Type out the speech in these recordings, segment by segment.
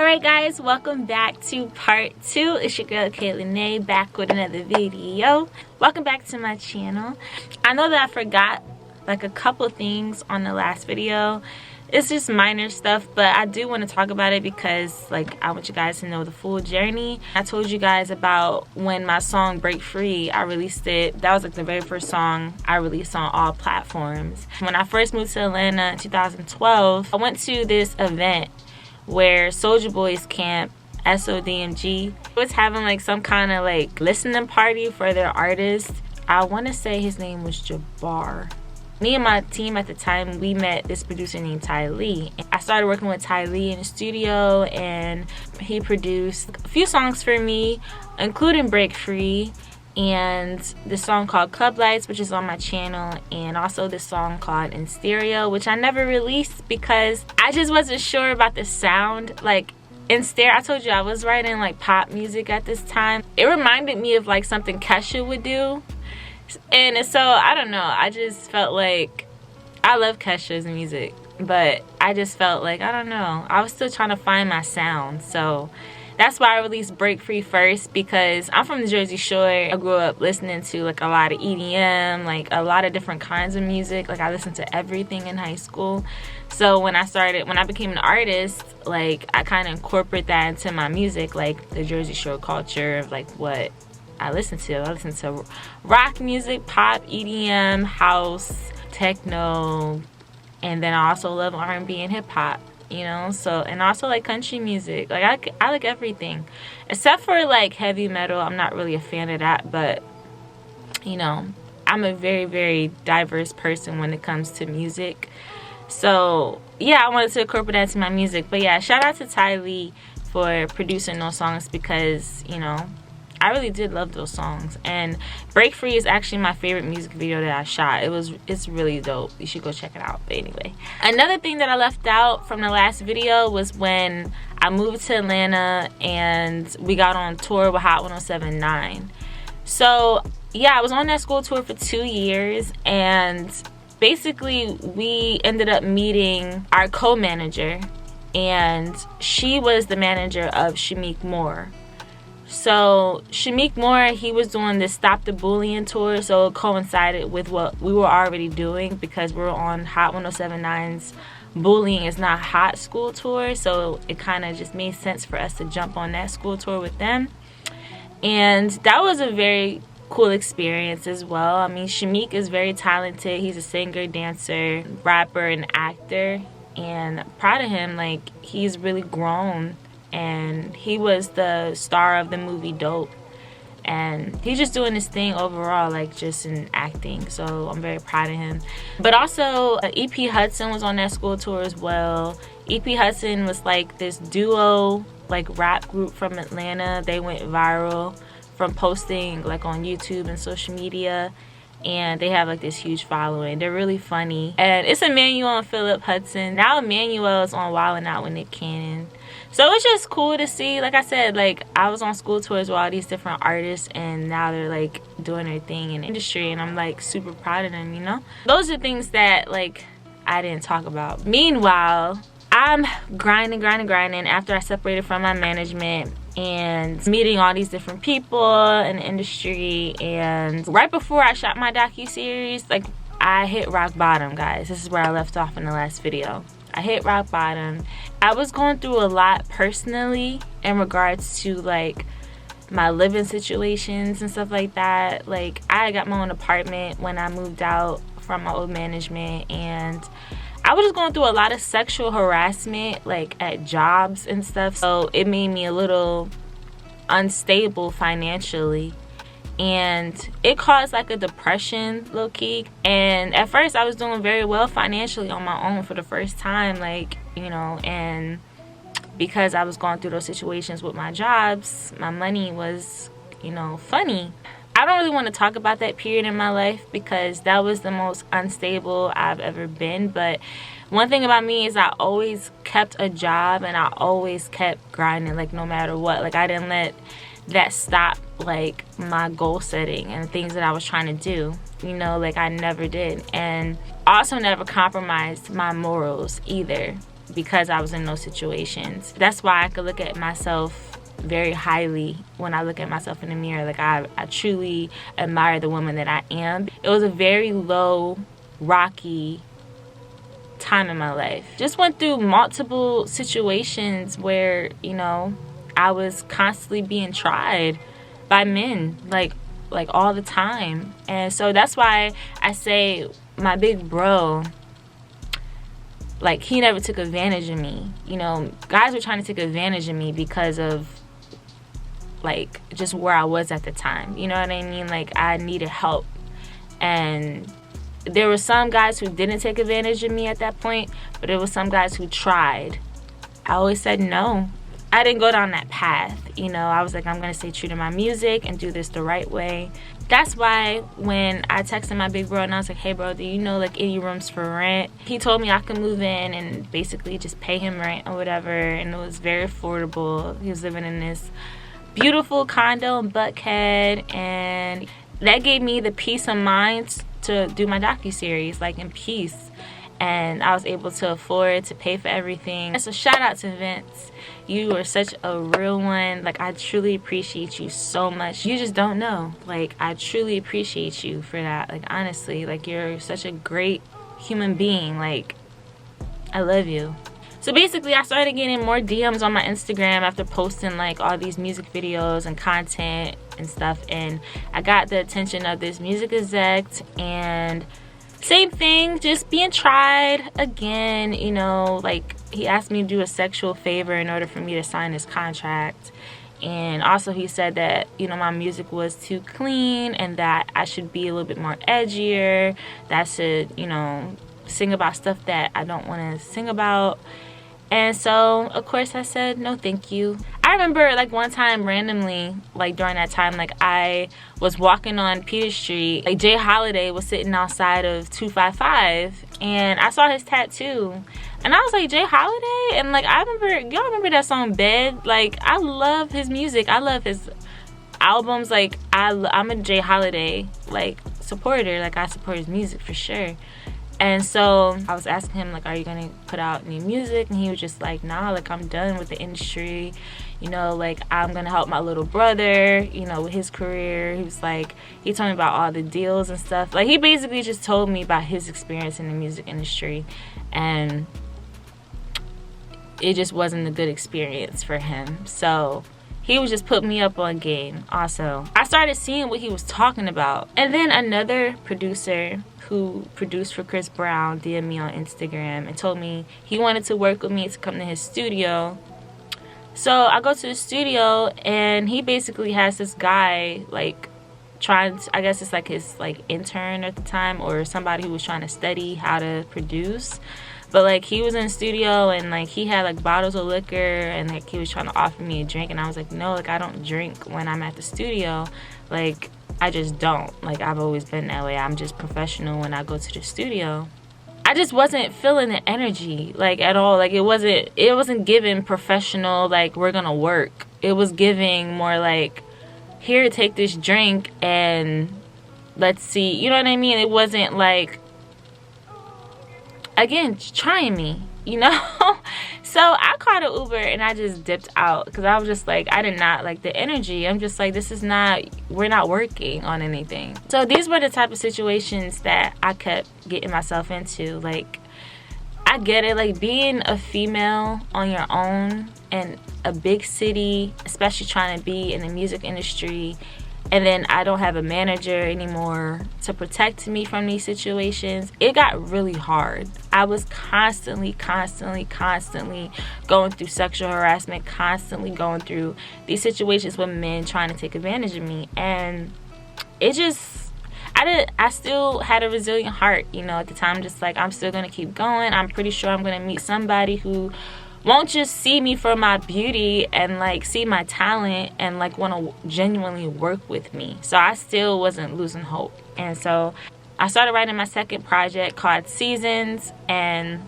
Alright guys, welcome back to part 2. It's your girl Kayla back with another video. Welcome back to my channel. I know that I forgot like a couple things on the last video. It's just minor stuff, but I do want to talk about it because like I want you guys to know the full journey. I told you guys about when my song Break Free, I released it. That was like the very first song I released on all platforms. When I first moved to Atlanta in 2012, I went to this event where Soulja Boy's camp, SODMG, was having like some kind of like listening party for their artist. I want to say his name was Jabbar. Me and my team at the time, we met this producer named Ty Lee. I started working with Ty Lee in the studio, and he produced a few songs for me, including Break Free, and this song called Club Lights, which is on my channel, and also this song called In Stereo, which I never released because I just wasn't sure about the sound. Like in stereo, I told you I was writing like pop music at this time. It reminded me of like something Kesha would do. And so I don't know, I just felt like I love Kesha's music, but I just felt like, I don't know, I was still trying to find my sound. So that's why I released Break Free first, because I'm from the Jersey Shore. I grew up listening to like a lot of EDM, like a lot of different kinds of music. Like I listened to everything in high school. So when I became an artist, like I kind of incorporate that into my music, like the Jersey Shore culture of like what I listen to rock music, pop, EDM, house, techno, and then I also love R&B and hip hop, you know. So, and also like country music. Like I like everything except for like heavy metal. I'm not really a fan of that, but you know, I'm a very, very diverse person when it comes to music. So yeah, I wanted to incorporate that to my music. But yeah, shout out to Ty Lee for producing those songs, because you know, I really did love those songs. And Break Free is actually my favorite music video that I shot. It's really dope. You should go check it out. But anyway, another thing that I left out from the last video was when I moved to Atlanta and we got on tour with Hot 107.9. So yeah, I was on that school tour for 2 years, and basically we ended up meeting our co-manager, and she was the manager of Shameik Moore. So Shameik Moore, he was doing this Stop the Bullying tour, so it coincided with what we were already doing because we were on Hot 107.9's Bullying Is Not Hot school tour. So it kind of just made sense for us to jump on that school tour with them. And that was a very cool experience as well. I mean, Shameik is very talented. He's a singer, dancer, rapper, and actor. And I'm proud of him. Like, he's really grown. And he was the star of the movie Dope, and he's just doing his thing overall, like just in acting. So I'm very proud of him. But also EP Hudson was on that school tour as well. EP Hudson was like this duo like rap group from Atlanta. They went viral from posting like on YouTube and social media, and they have like this huge following. They're really funny, and it's Emmanuel and Philip Hudson. Now Emmanuel is on Wild 'N Out with Nick Cannon. So it's just cool to see. Like I said, like I was on school tours with all these different artists, and now they're like doing their thing in the industry, and I'm like super proud of them, you know. Those are things that like I didn't talk about. Meanwhile, I'm grinding after I separated from my management and meeting all these different people in the industry. And right before I shot my docuseries, like I hit rock bottom, guys. This is where I left off in the last video. I hit rock bottom. I was going through a lot personally in regards to like my living situations and stuff like that. Like I got my own apartment when I moved out from my old management, and I was just going through a lot of sexual harassment like at jobs and stuff. So it made me a little unstable financially, and it caused like a depression low-key. And at first I was doing very well financially on my own for the first time, like, you know, and because I was going through those situations with my jobs, my money was, you know, funny. I don't really want to talk about that period in my life because that was the most unstable I've ever been. But one thing about me is I always kept a job, and I always kept grinding, like no matter what. Like I didn't let that stop like my goal setting and things that I was trying to do, you know. Like I never did. And also never compromised my morals either. because I was in those situations. That's why I could look at myself very highly when I look at myself in the mirror. Like I truly admire the woman that I am. It was a very low, rocky time in my life. Just went through multiple situations where, you know, I was constantly being tried by men, like all the time. And so that's why I say my big bro, like, he never took advantage of me. You know, guys were trying to take advantage of me because of, like, just where I was at the time. You know what I mean? Like, I needed help. And there were some guys who didn't take advantage of me at that point, but there were some guys who tried. I always said no. I didn't go down that path. You know, I was like, I'm going to stay true to my music and do this the right way. That's why when I texted my big bro and I was like, hey bro, do you know like any rooms for rent? He told me I could move in and basically just pay him rent or whatever, and it was very affordable. He was living in this beautiful condo in Buckhead, and that gave me the peace of mind to do my docuseries, like, in peace. And I was able to afford to pay for everything. And so shout out to Vince. You are such a real one. Like, I truly appreciate you so much. You just don't know. Like, I truly appreciate you for that. Like, honestly, like, you're such a great human being. Like, I love you. So basically, I started getting more DMs on my Instagram after posting like all these music videos and content and stuff, and I got the attention of this music exec, and same thing, just being tried again. You know, like, he asked me to do a sexual favor in order for me to sign his contract. And also he said that, you know, my music was too clean and that I should be a little bit more edgier, that I should, you know, sing about stuff that I don't want to sing about. And so, of course, I said, no, thank you. I remember, like, one time randomly, like, during that time, like, I was walking on Peter Street. Like, Jay Holiday was sitting outside of 255, and I saw his tattoo. And I was like, Jay Holiday? And, like, I remember, y'all remember that song, Bed? Like, I love his music. I love his albums. Like, I'm a Jay Holiday, like, supporter. Like, I support his music for sure. And so I was asking him, like, are you gonna put out new music? And he was just like, nah, like, I'm done with the industry, you know, like, I'm gonna help my little brother, you know, with his career. He was like, he told me about all the deals and stuff. Like, he basically just told me about his experience in the music industry, and it just wasn't a good experience for him. So he was just putting me up on game. Also, I started seeing what he was talking about. And then another producer who produced for Chris Brown DM'd me on Instagram and told me he wanted to work with me to come to his studio. So I go to the studio, and he basically has this guy, like, trying to, I guess it's like his, like, intern at the time, or somebody who was trying to study how to produce. But, like, he was in the studio, and, like, he had, like, bottles of liquor, and, like, he was trying to offer me a drink, and I was like, no, like, I don't drink when I'm at the studio. Like, I just don't. Like, I've always been that way. I'm just professional when I go to the studio. I just wasn't feeling the energy, like, at all. Like, it wasn't giving professional, like, we're gonna work. It was giving more like, here, take this drink, and let's see. You know what I mean? It wasn't like, again, trying me, you know? So I called an Uber and I just dipped out, because I was just like, I did not like the energy. I'm just like, this is not, we're not working on anything. So these were the type of situations that I kept getting myself into. Like, I get it, like, being a female on your own in a big city, especially trying to be in the music industry, and then I don't have a manager anymore to protect me from these situations. It got really hard. I was constantly going through sexual harassment, constantly going through these situations with men trying to take advantage of me. And it just, I still had a resilient heart, you know, at the time. Just like, I'm still gonna keep going. I'm pretty sure I'm gonna meet somebody who won't just see me for my beauty and, like, see my talent and, like, want to genuinely work with me. So I still wasn't losing hope. And so I started writing my second project called Seasons. And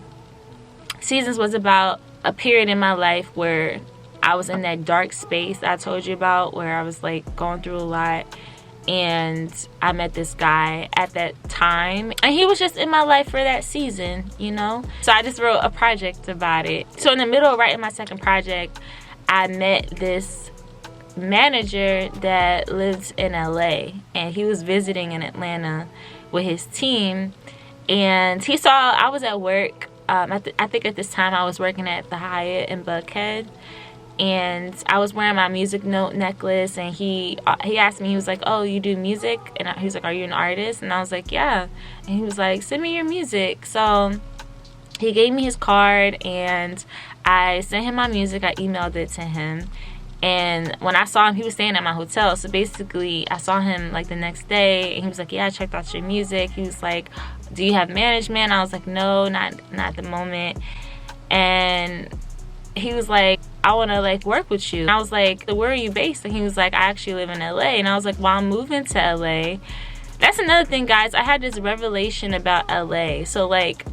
Seasons was about a period in my life where I was in that dark space I told you about, where I was, like, going through a lot. and I met this guy at that time, and he was just in my life for that season, you know. So I just wrote a project about it. So in the middle of writing my second project, I met this manager that lives in LA, and he was visiting in Atlanta with his team, and he saw I was at work. I think at this time I was working at the Hyatt in Buckhead, and I was wearing my music note necklace, and he asked me, he was like, oh, you do music? And he was like, are you an artist? And I was like, yeah. And he was like, send me your music. So he gave me his card, and I sent him my music. I emailed it to him, and when I saw him, he was staying at my hotel. So basically I saw him like the next day, and he was like, yeah, I checked out your music. He was like, do you have management? I was like, no, not at the moment. And he was like, I want to like work with you. And I was like, where are you based? And he was like, I actually live in LA. And I was like, well, I'm moving to LA. That's another thing, guys. I had this revelation about LA. So like,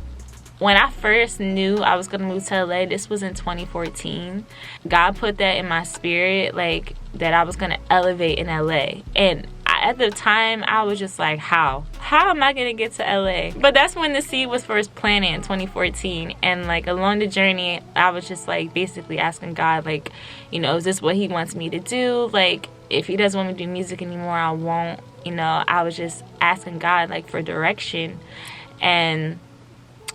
when I first knew I was gonna move to LA, this was in 2014. God put that in my spirit, like that I was gonna elevate in LA. And at the time, I was just like, how am I gonna get to LA? But that's when the seed was first planted in 2014. And like along the journey, I was just like basically asking God, like, you know, is this what he wants me to do? Like, if he doesn't want me to do music anymore, I won't. You know, I was just asking God like for direction. And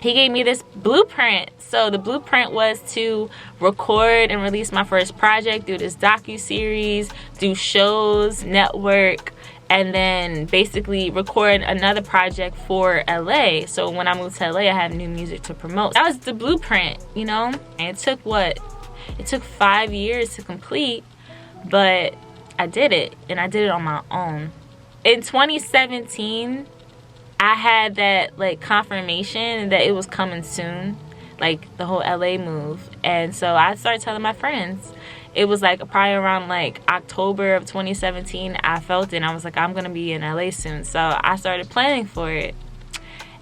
he gave me this blueprint. So the blueprint was to record and release my first project, do this docu-series, do shows, network, and then basically record another project for LA. So when I moved to LA, I had new music to promote. That was the blueprint, you know? And it took 5 years to complete, but I did it, and I did it on my own. In 2017, I had that like confirmation that it was coming soon, like the whole LA move. And so I started telling my friends. It was like probably around like October of 2017, I felt it, and I was like, I'm gonna be in LA soon. So I started planning for it.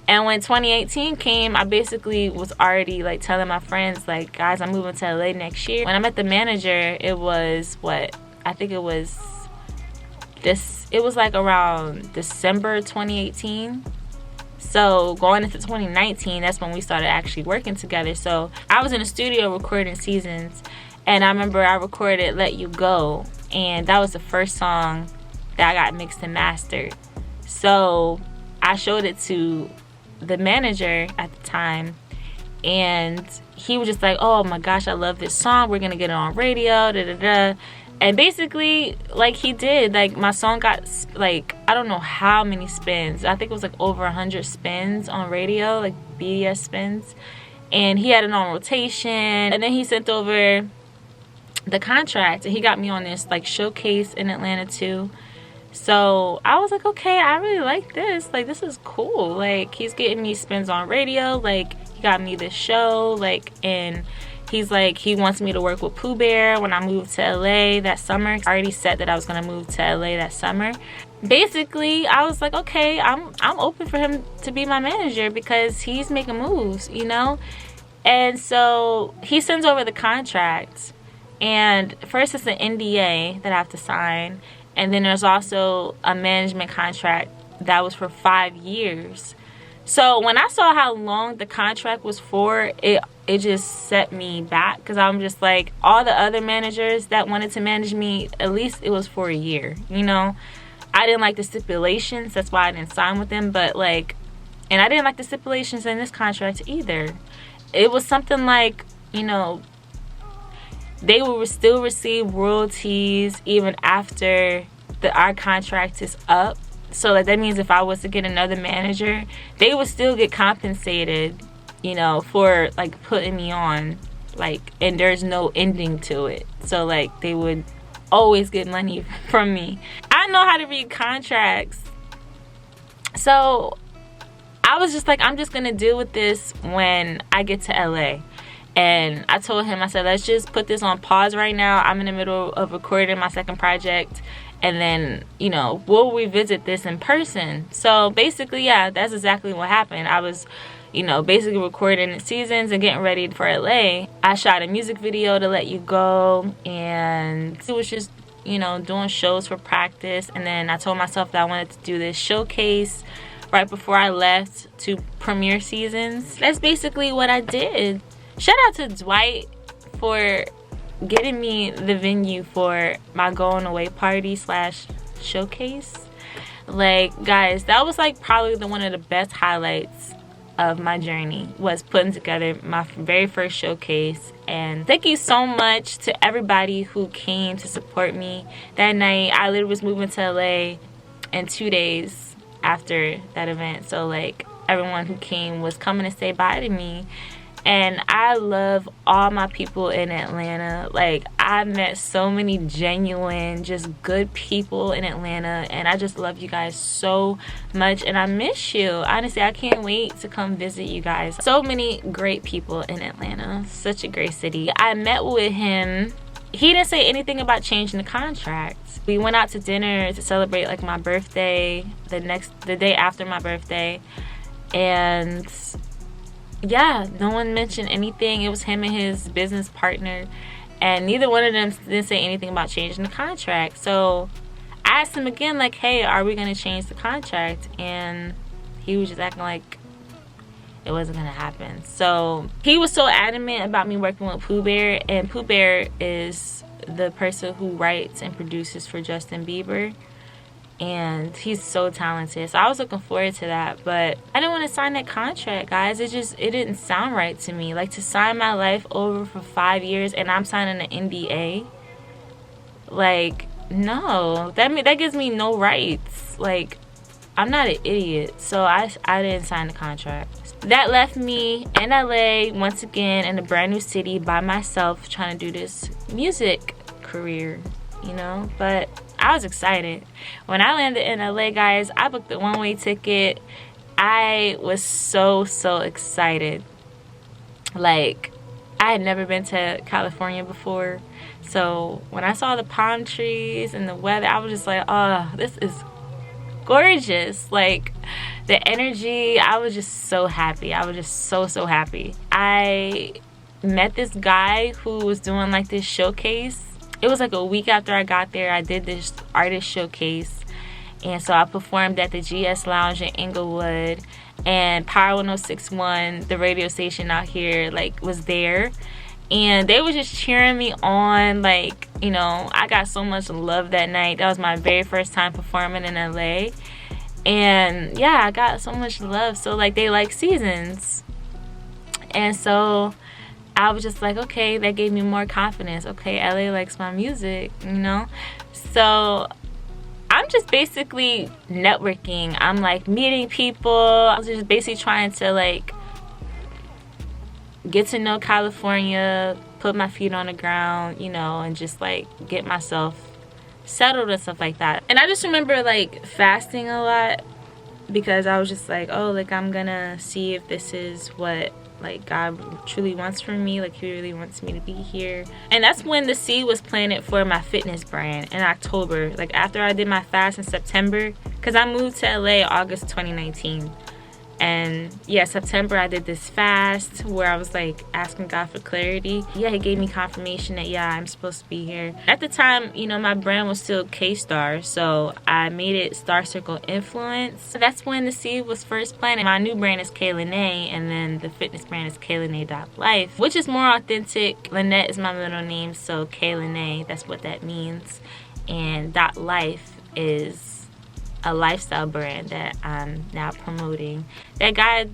And when 2018 came, I basically was already like telling my friends, like, guys, I'm moving to LA next year. When I met the manager, it was it was like around December 2018. So going into 2019, that's when we started actually working together. So I was in the studio recording Seasons, and I remember I recorded Let You Go, and that was the first song that I got mixed and mastered. So I showed it to the manager at the time, and he was just like, oh my gosh, I love this song, we're gonna get it on radio, da da da. And basically, like, he did, like, my song got, like, I don't know how many spins. I think it was, like, over 100 spins on radio, like, BDS spins. And he had it on rotation. And then he sent over the contract, and he got me on this, like, showcase in Atlanta, too. So I was like, okay, I really like this. Like, this is cool. Like, he's getting me spins on radio. Like, he got me this show, like, and he's like, he wants me to work with Pooh Bear when I moved to LA that summer. I already said that I was gonna move to LA that summer. Basically, I was like, okay, I'm open for him to be my manager because he's making moves, you know? And so he sends over the contract, and first it's an NDA that I have to sign, and then there's also a management contract that was for 5 years. So when I saw how long the contract was for, it just set me back, because I'm just like, all the other managers that wanted to manage me, at least it was for a year, you know? I didn't like the stipulations, that's why I didn't sign with them, but like, and I didn't like the stipulations in this contract either. It was something like, you know, they will still receive royalties even after our contract is up. So like, that means if I was to get another manager, they would still get compensated, you know, for like putting me on, like, and there's no ending to it. So like, they would always get money from me. I know how to read contracts. So I was just like, I'm just gonna deal with this when I get to LA. And I told him, I said, let's just put this on pause right now. I'm in the middle of recording my second project, and then, you know, we'll revisit this in person. So basically, yeah, that's exactly what happened. I was, you know, basically recording Seasons and getting ready for LA. I shot a music video to Let You Go, and it was just you know, doing shows for practice. And then I told myself that I wanted to do this showcase right before I left to premiere seasons. That's basically what I did. Shout out to Dwight for getting me the venue for my going away party / showcase. Like, guys, that was like probably one of the best highlights of my journey, was putting together my very first showcase. And thank you so much to everybody who came to support me that night. I literally was moving to LA in 2 days after that event, so like everyone who came was coming to say bye to me. And I love all my people in Atlanta. Like, I met so many genuine, just good people in Atlanta. And I just love you guys so much. And I miss you. Honestly, I can't wait to come visit you guys. So many great people in Atlanta. Such a great city. I met with him. He didn't say anything about changing the contract. We went out to dinner to celebrate like my birthday, the day after my birthday. And yeah, no one mentioned anything. It was him and his business partner, and neither one of them didn't say anything about changing the contract. So I asked him again, like, hey, are we going to change the contract? And he was just acting like it wasn't going to happen. So he was so adamant about me working with Pooh Bear, and Pooh Bear is the person who writes and produces for Justin Bieber. And he's so talented, so I was looking forward to that. But I didn't want to sign that contract, guys. It didn't sound right to me. Like, to sign my life over for 5 years and I'm signing an NDA, like, no, that gives me no rights. Like, I'm not an idiot, so I didn't sign the contract. That left me in LA once again, in a brand new city by myself, trying to do this music career, you know. But I was excited. When I landed in LA, guys, I booked the one-way ticket. I was so excited. Like, I had never been to California before. So when I saw the palm trees and the weather, I was just like, oh, this is gorgeous. Like, the energy, I was just so happy. I was just so happy. I met this guy who was doing like this showcase. It was like a week after I got there. I did this artist showcase, and so I performed at the GS Lounge in Inglewood, and Power 106.1, the radio station out here, like, was there, and they were just cheering me on. Like, you know, I got so much love that night. That was my very first time performing in LA, and yeah, I got so much love. So like, they like Seasons, and so I was just like, okay, that gave me more confidence. Okay, LA likes my music, you know? So I'm just basically networking. I'm like meeting people. I was just basically trying to like get to know California, put my feet on the ground, you know, and just like get myself settled and stuff like that. And I just remember like fasting a lot, because I was just like, oh, like, I'm gonna see if this is what like God truly wants from me, like he really wants me to be here. And that's when the seed was planted for my fitness brand in October, like after I did my fast in September, because I moved to LA August 2019. And yeah, September I did this fast where I was like asking God for clarity. Yeah, he gave me confirmation that yeah, I'm supposed to be here. At the time, you know, my brand was still K-Star, so I made it Star Circle Influence. So that's when the seed was first planted. My new brand is Kay Lene, and then the fitness brand is KayLene.life, which is more authentic. Lynette is my middle name, so Kay Lene, that's what that means. And .life is a lifestyle brand that I'm now promoting, that God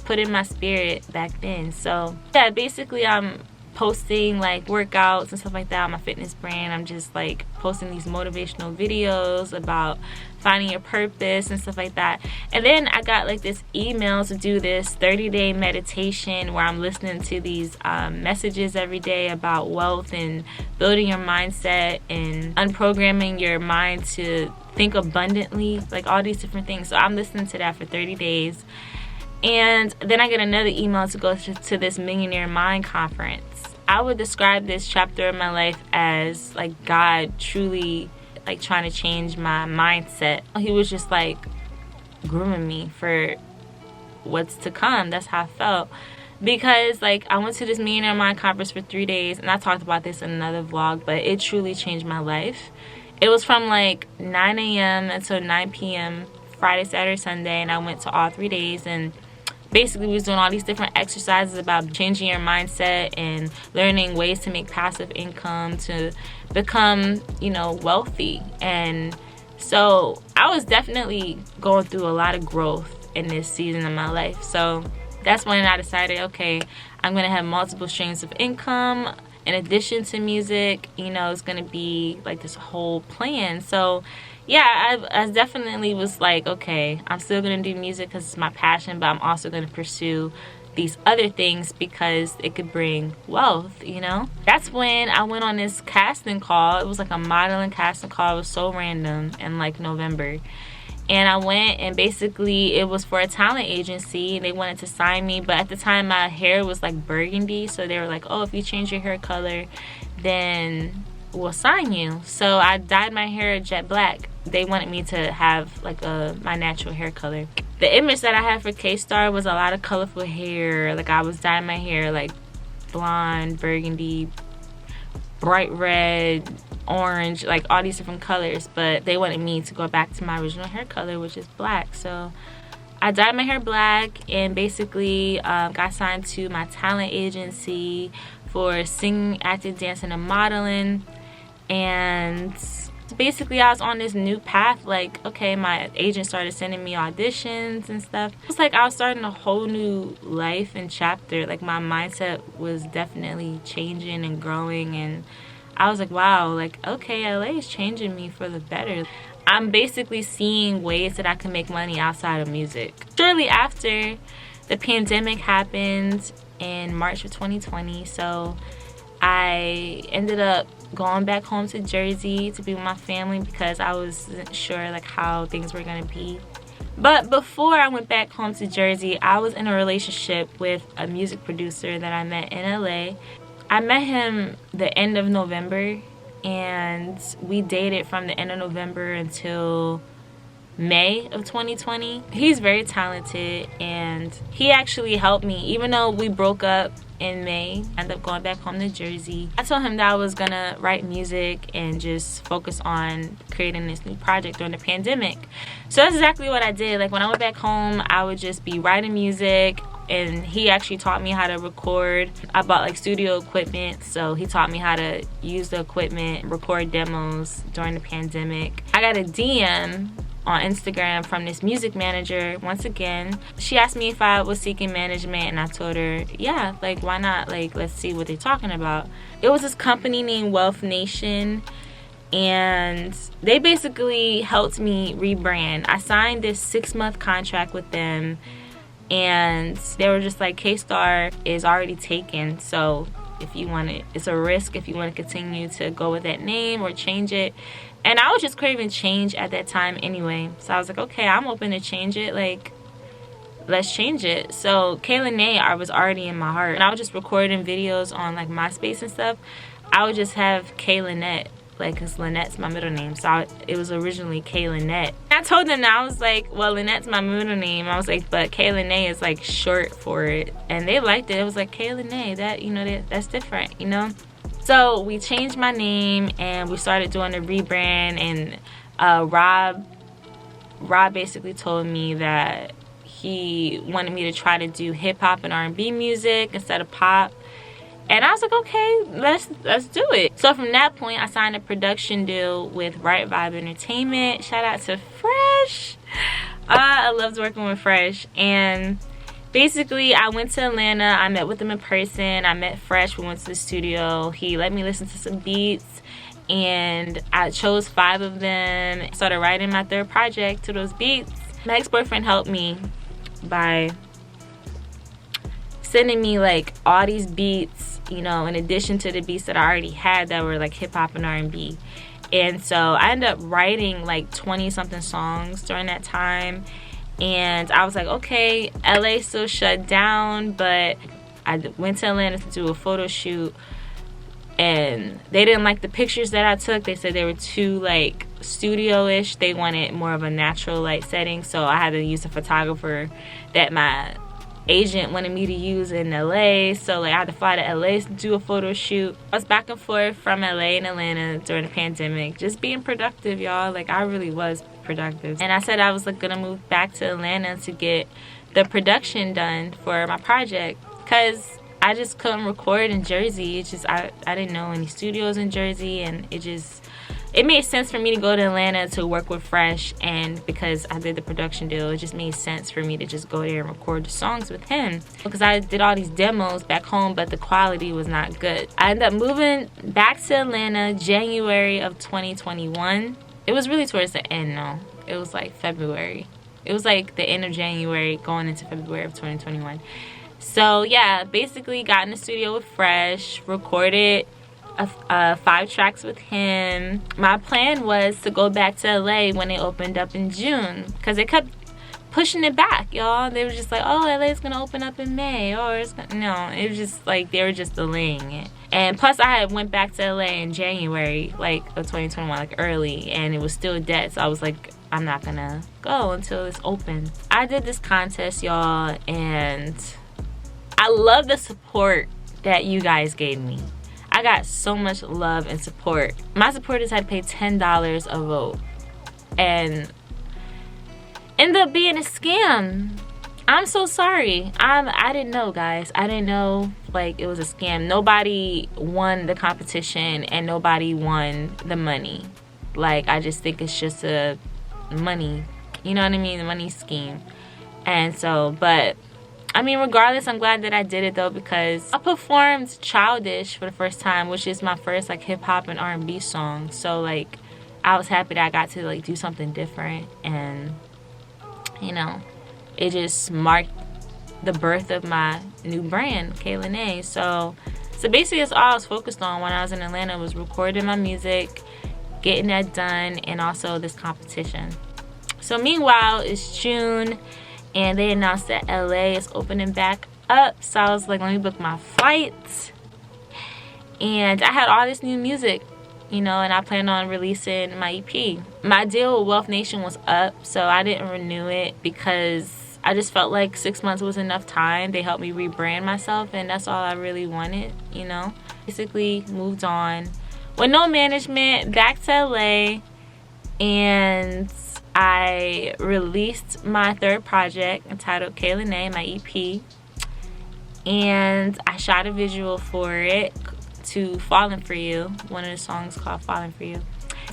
put in my spirit back then. So yeah, basically I'm posting like workouts and stuff like that on my fitness brand. I'm just like posting these motivational videos about finding your purpose and stuff like that. And then I got like this email to do this 30-day meditation where I'm listening to these messages every day about wealth and building your mindset and unprogramming your mind to think abundantly, like all these different things. So I'm listening to that for 30 days. And then I get another email to go to this Millionaire Mind conference. I would describe this chapter of my life as like God truly like trying to change my mindset. He was just like grooming me for what's to come. That's how I felt. because like I went to this Millionaire Mind conference for 3 days, and I talked about this in another vlog, but it truly changed my life. It was from like 9 a.m. until 9 p.m. Friday, Saturday, Sunday, and I went to all 3 days, and basically we was doing all these different exercises about changing your mindset and learning ways to make passive income to become, you know, wealthy. And so I was definitely going through a lot of growth in this season of my life. So that's when I decided, okay, I'm gonna have multiple streams of income in addition to music. You know, it's gonna be like this whole plan. So yeah, I definitely was like, okay, I'm still gonna do music because it's my passion, but I'm also gonna pursue these other things because it could bring wealth, you know. That's when I went on this casting call. It was like a modeling casting call. It was so random, in like November. And I went, and basically it was for a talent agency. They wanted to sign me, but at the time my hair was like burgundy, so they were like, oh, if you change your hair color, then we'll sign you. So I dyed my hair jet black. They wanted me to have like my natural hair color. The image that I had for K-Star was a lot of colorful hair. Like I was dyeing my hair like blonde, burgundy, bright red, orange, like all these different colors, but they wanted me to go back to my original hair color, which is black. So I dyed my hair black, and basically got signed to my talent agency for singing, acting, dancing, and modeling. And basically I was on this new path. Like, okay, my agent started sending me auditions and stuff. It was like I was starting a whole new life and chapter. Like my mindset was definitely changing and growing, and I was like, wow, like, okay, LA is changing me for the better. I'm basically seeing ways that I can make money outside of music. Shortly after, the pandemic happened in March of 2020, so I ended up going back home to Jersey to be with my family because I wasn't sure like how things were gonna be. But before I went back home to Jersey, I was in a relationship with a music producer that I met in LA. I met him the end of November, and we dated from the end of November until May of 2020. He's very talented, and he actually helped me. Even though we broke up in May, I ended up going back home to Jersey. I told him that I was gonna write music and just focus on creating this new project during the pandemic. So that's exactly what I did. Like when I went back home, I would just be writing music, and he actually taught me how to record. I bought like studio equipment, so he taught me how to use the equipment, record demos during the pandemic. I got a DM on Instagram from this music manager. Once again, she asked me if I was seeking management, and I told her, yeah, like why not, like let's see what they're talking about. It was this company named Wealth Nation, and they basically helped me rebrand. I signed this 6-month contract with them, and they were just like, K-Star is already taken, so if you want it, it's a risk if you want to continue to go with that name or change it. And I was just craving change at that time anyway, so I was like, okay, I'm open to change it, like let's change it. So Kayla I was already in my heart, and I was just recording videos on like MySpace and stuff. I would just have Kayla, like, because Lynette's my middle name, so it was originally Kayla. I told them that, I was like, well, Lynette's my middle name. I was like, but Kayla is like short for it, and they liked it. It was like Kayla, that, you know, that's different, you know. So we changed my name, and we started doing a rebrand, and Rob basically told me that he wanted me to try to do hip-hop and R&B music instead of pop. And I was like, okay, let's do it. So from that point, I signed a production deal with Right Vibe Entertainment. Shout out to Fresh. I loved working with Fresh. And basically, I went to Atlanta. I met with him in person. I met Fresh. We went to the studio. He let me listen to some beats, and I chose 5 of them. I started writing my 3rd project to those beats. My ex-boyfriend helped me by sending me like all these beats, you know, in addition to the beats that I already had that were like hip-hop and R&B. And so I ended up writing like 20 something songs during that time. And I was like, okay, LA still shut down, but I went to Atlanta to do a photo shoot, and they didn't like the pictures that I took. They said they were too like studio-ish. They wanted more of a natural light setting, so I had to use a photographer that my agent wanted me to use in LA, so like I had to fly to LA to do a photo shoot. I was back and forth from LA and Atlanta during the pandemic, just being productive, y'all. Like I really was productive. And I said I was like gonna move back to Atlanta to get the production done for my project, because I just couldn't record in Jersey. It's just I didn't know any studios in Jersey, and it made sense for me to go to Atlanta to work with Fresh, and because I did the production deal, it just made sense for me to just go there and record the songs with him, because I did all these demos back home, but the quality was not good. I ended up moving back to Atlanta January of 2021. It was really towards the end though. It was like February. It was like the end of January going into February of 2021. So yeah, basically got in the studio with Fresh, recorded 5 tracks with him. My plan was to go back to LA when it opened up in June, because they kept pushing it back, y'all. They were just like, oh, LA is gonna open up in May, or no, it was just like they were just delaying it. And plus I had went back to LA in January like of 2021, like early, and it was still dead, so I was like, I'm not gonna go until it's open. I did this contest, y'all, and I love the support that you guys gave me. I got so much love and support. My supporters had paid $10 a vote and ended up being a scam. I'm so sorry. I didn't know, guys. I didn't know like it was a scam. Nobody won the competition and nobody won the money. Like, I just think it's just a money, you know what I mean, the money scheme. And so, but I mean, regardless, I'm glad that I did it though, because I performed Childish for the first time, which is my first like hip-hop and R&B song. So like I was happy that I got to like do something different, and you know, it just marked the birth of my new brand, KaylaNay. So basically that's all I was focused on when I was in Atlanta, was recording my music, getting that done, and also this competition. So meanwhile, it's June, and they announced that LA is opening back up. So I was like, let me book my flights. And I had all this new music, you know, and I planned on releasing my EP. My deal with Wealth Nation was up, so I didn't renew it because I just felt like 6 months was enough time. They helped me rebrand myself, and that's all I really wanted, you know. Basically moved on with no management, back to LA, and I released my third project entitled KaylaNay, my EP, and I shot a visual for it to Falling For You, one of the songs called Falling For You.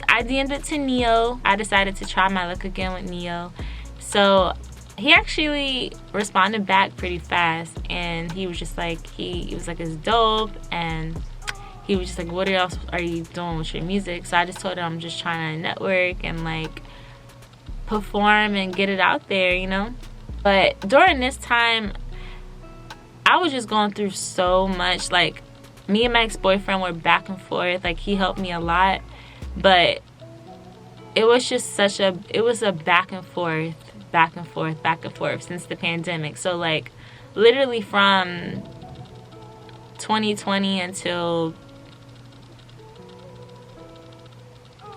I DM'd it to Neo. I decided to try my luck again with Neo. So he actually responded back pretty fast, and he was just like, he was like, it's dope, and he was just like, what else are you doing with your music? So I just told him I'm just trying to network and like perform and get it out there, you know. But during this time, I was just going through so much. Like, me and my ex-boyfriend were back and forth. Like, he helped me a lot, but it was just it was a back and forth since the pandemic. So like literally from 2020 until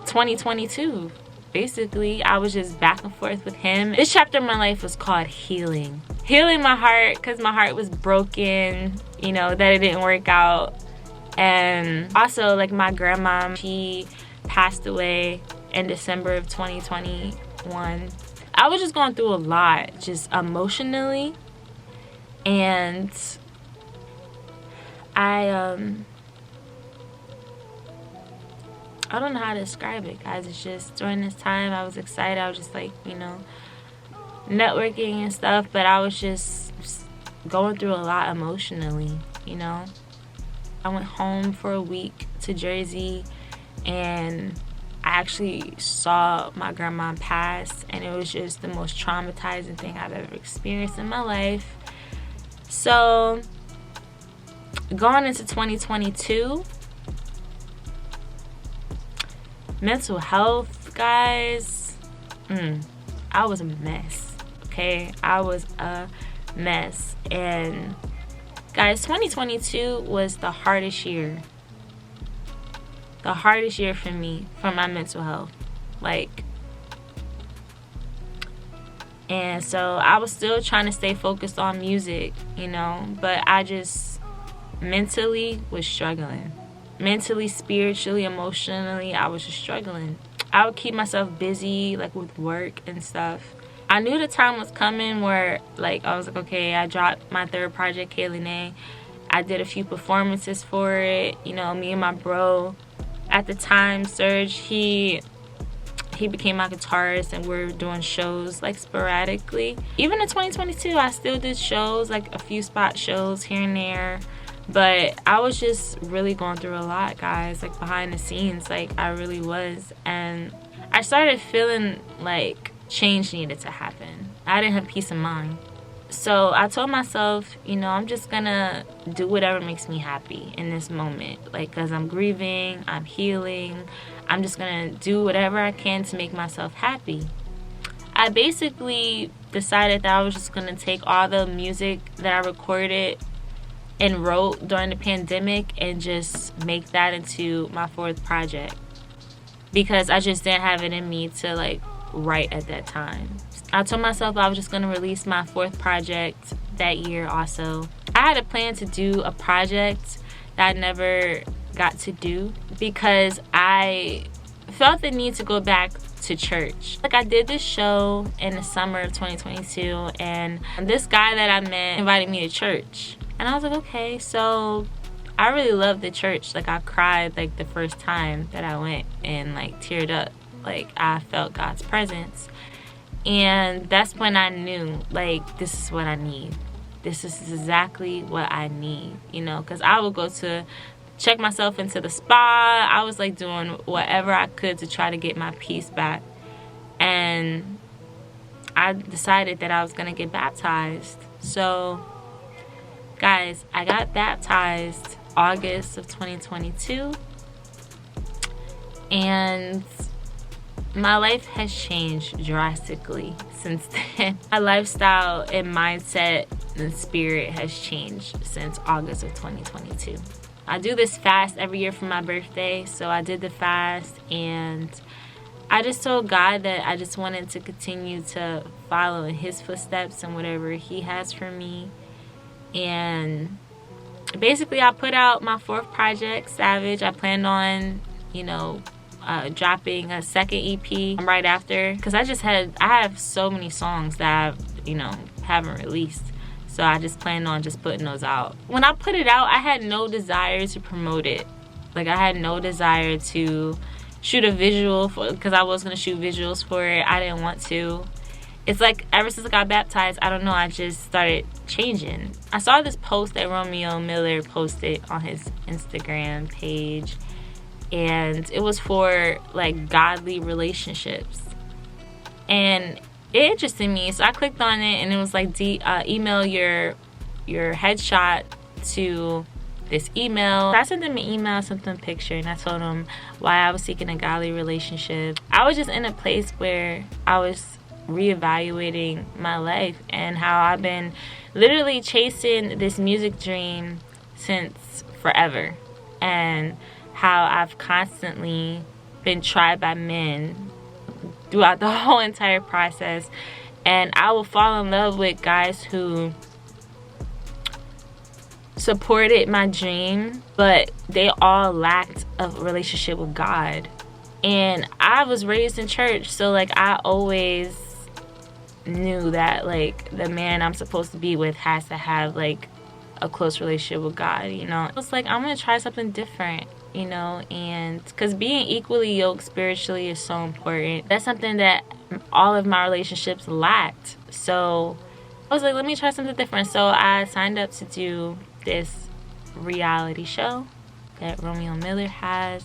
2022, basically I was just back and forth with him. This chapter of my life was called healing my heart, because my heart was broken, you know, that it didn't work out. And also, like, my grandma, she passed away in December of 2021. I was just going through a lot, just emotionally, and I don't know how to describe it, guys. It's just during this time I was excited. I was just like, you know, networking and stuff, but I was just going through a lot emotionally, you know. I went home for a week to Jersey, and I actually saw my grandma pass, and it was just the most traumatizing thing I've ever experienced in my life. So going into 2022, mental health, guys, I was a mess. Okay, I was a mess. And guys, 2022 was the hardest year for me, for my mental health. Like, And so I was still trying to stay focused on music, you know, but I just mentally was struggling. Mentally, spiritually, emotionally, I was just struggling. I would keep myself busy, like with work and stuff. I knew the time was coming where, like, I was like, okay, I dropped my third project, Kaylee Nay. I did a few performances for it. You know, me and my bro at the time, Serge, he became my guitarist, and we're doing shows like sporadically. Even in 2022, I still did shows, like a few spot shows here and there. But I was just really going through a lot, guys, like behind the scenes, like I really was. And I started feeling like change needed to happen. I didn't have peace of mind. So I told myself, you know, I'm just gonna do whatever makes me happy in this moment. Like, because I'm grieving, I'm healing. I'm just gonna do whatever I can to make myself happy. I basically decided that I was just gonna take all the music that I recorded and wrote during the pandemic and just make that into my fourth project, because I just didn't have it in me to like write at that time. I told myself I was just going to release my fourth project that year also. I had a plan to do a project that I never got to do because I felt the need to go back to church. Like, I did this show in the summer of 2022, and this guy that I met invited me to church. And I was like, okay, so I really loved the church. Like, I cried like the first time that I went and like teared up. Like, I felt God's presence. And that's when I knew, like, this is what I need. This is exactly what I need, you know, because I would go to check myself into the spa. I was like doing whatever I could to try to get my peace back. And I decided that I was going to get baptized. So, guys, I got baptized August of 2022. And my life has changed drastically since then. My lifestyle and mindset and spirit has changed since August of 2022. I do this fast every year for my birthday, so I did the fast, and I just told God that I just wanted to continue to follow in His footsteps and whatever He has for me. And basically, I put out my fourth project, Savage. I planned on, you know, dropping a second EP right after, because I have so many songs that I, you know, haven't released. So I just planned on just putting those out. When I put it out, I had no desire to promote it. Like, I had no desire to shoot a visual for, because I was going to shoot visuals for it. I didn't want to. It's like ever since I got baptized, I don't know, I just started changing. I saw this post that Romeo Miller posted on his Instagram page, and it was for like godly relationships. And it interested me, so I clicked on it, and it was like email your headshot to this email. So I sent them an email, sent them a picture, and I told them why I was seeking a godly relationship. I was just in a place where I was reevaluating my life and how I've been literally chasing this music dream since forever, and how I've constantly been tried by men throughout the whole entire process. And I will fall in love with guys who supported my dream, but they all lacked a relationship with God. And I was raised in church, so like I always knew that like the man I'm supposed to be with has to have like a close relationship with God, you know. It's like, I'm gonna try something different, you know, and because being equally yoked spiritually is so important. That's something that all of my relationships lacked. So I was like, let me try something different. So I signed up to do this reality show that Romeo Miller has,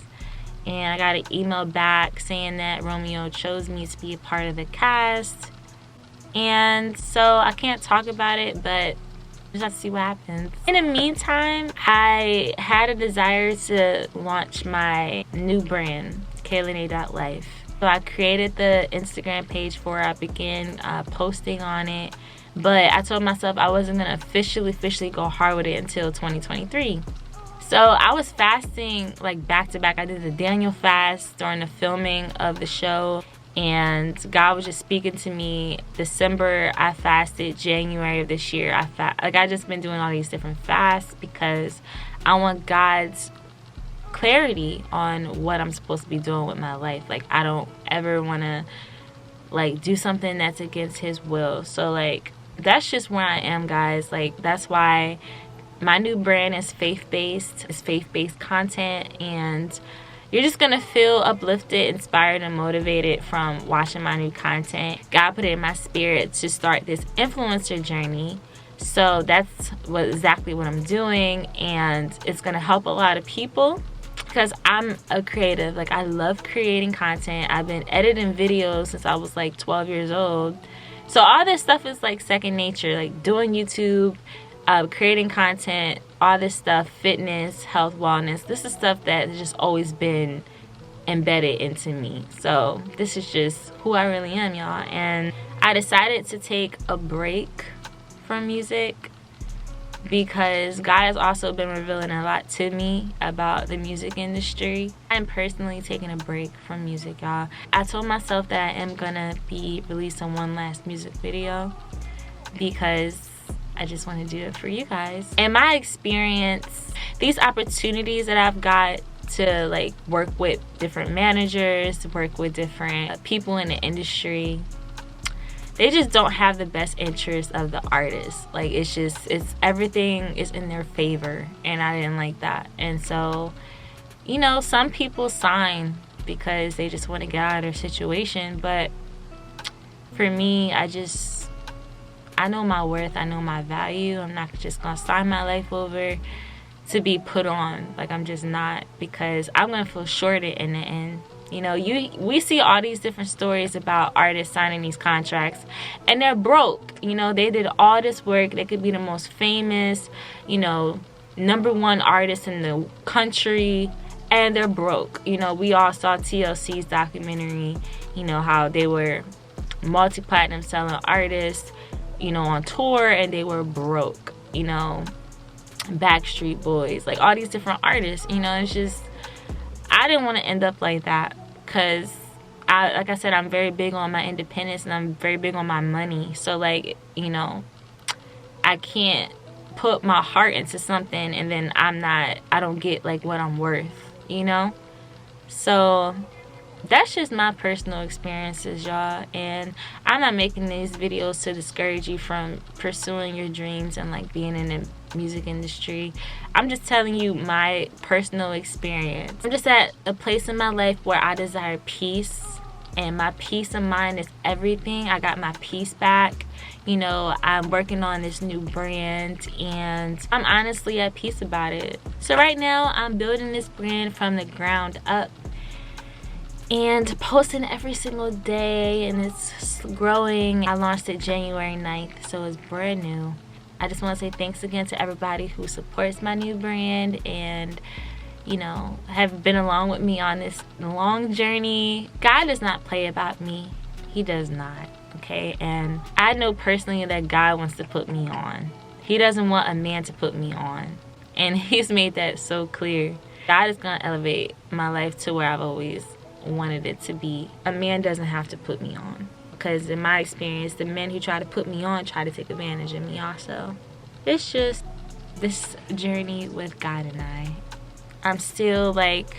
and I got an email back saying that Romeo chose me to be a part of the cast. And so I can't talk about it, but just have to see what happens. In the meantime, I had a desire to launch my new brand, KayleeNay.life. So I created the Instagram page for it. I began posting on it. But I told myself I wasn't going to officially go hard with it until 2023. So I was fasting like back to back. I did the Daniel fast during the filming of the show. And God was just speaking to me. December I fasted. January of this year I just been doing all these different fasts because I want God's clarity on what I'm supposed to be doing with my life. Like, I don't ever want to like do something that's against his will. So like, that's just where I am, guys. Like, that's why my new brand is faith-based. It's faith-based content, and you're just gonna feel uplifted, inspired, and motivated from watching my new content. God put it in my spirit to start this influencer journey. So that's exactly what I'm doing, and it's gonna help a lot of people because I'm a creative. Like, I love creating content. I've been editing videos since I was like 12 years old. So all this stuff is like second nature, like doing YouTube, creating content, all this stuff, fitness, health, wellness. This is stuff that has just always been embedded into me. So this is just who I really am, y'all. And I decided to take a break from music because God has also been revealing a lot to me about the music industry. I'm personally taking a break from music, y'all. I told myself that I am gonna be releasing one last music video because I just want to do it for you guys. In my experience, these opportunities that I've got to like work with different managers, to work with different people in the industry, they just don't have the best interest of the artist. Like, it's everything is in their favor, and I didn't like that. And so, you know, some people sign because they just want to get out of their situation, but for me, I know my worth, I know my value. I'm not just gonna sign my life over to be put on. Like, I'm just not, because I'm gonna feel shorted in the end. You know, we see all these different stories about artists signing these contracts and they're broke. You know, they did all this work. They could be the most famous, you know, #1 artist in the country, and they're broke. You know, we all saw TLC's documentary, you know, how they were multi-platinum selling artists, you know, on tour, and they were broke. You know, Backstreet Boys, like all these different artists. You know, it's just, I didn't want to end up like that, because like I said, I'm very big on my independence and I'm very big on my money. So like, you know, I can't put my heart into something and then I don't get like what I'm worth, you know? So that's just my personal experiences, y'all. And I'm not making these videos to discourage you from pursuing your dreams and like being in the music industry. I'm just telling you my personal experience. I'm just at a place in my life where I desire peace, and my peace of mind is everything. I got my peace back. You know, I'm working on this new brand and I'm honestly at peace about it. So right now I'm building this brand from the ground up and posting every single day, and it's growing. I launched it January 9th, so it's brand new. I just want to say thanks again to everybody who supports my new brand and, you know, have been along with me on this long journey. God does not play about me. He does not, okay? And I know personally that God wants to put me on. He doesn't want a man to put me on. And he's made that so clear. God is going to elevate my life to where I've always wanted it to be. A man doesn't have to put me on, because in my experience, the men who try to put me on try to take advantage of me also. It's just this journey with God and I'm still like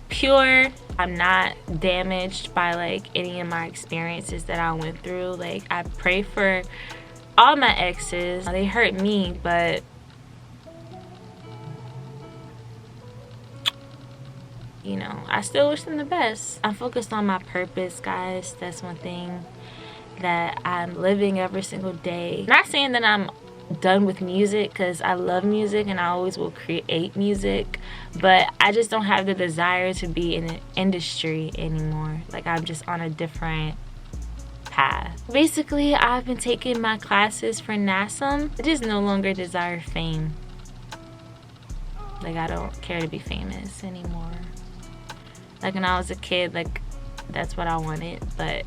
pure. I'm not damaged by like any of my experiences that I went through. Like, I pray for all my exes. They hurt me, but you know, I still wish them the best. I'm focused on my purpose, guys. That's one thing that I'm living every single day. Not saying that I'm done with music, because I love music and I always will create music, but I just don't have the desire to be in the industry anymore. Like, I'm just on a different path. Basically, I've been taking my classes for NASM. I just no longer desire fame. Like, I don't care to be famous anymore. Like, when I was a kid, like, that's what I wanted. But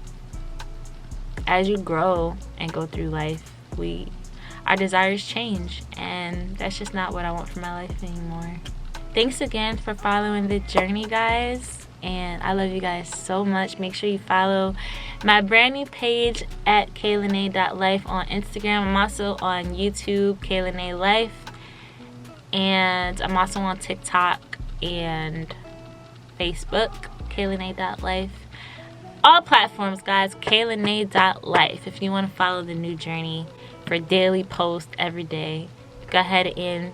as you grow and go through life, our desires change, and that's just not what I want for my life anymore. Thanks again for following the journey, guys, and I love you guys so much. Make sure you follow my brand new page at kaylanae.life on Instagram. I'm also on YouTube, Kaylanae Life, and I'm also on TikTok and Facebook, kaylanae.life. All platforms, guys, kaylanae.life. If you want to follow the new journey for daily posts every day, go ahead and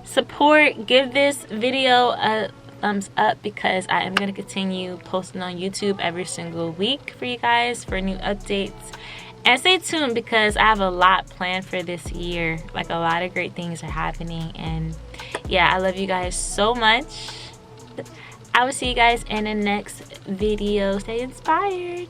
support. Give this video a thumbs up because I am going to continue posting on YouTube every single week for you guys for new updates. And stay tuned because I have a lot planned for this year. Like, a lot of great things are happening. And yeah, I love you guys so much. I will see you guys in the next video. Stay inspired.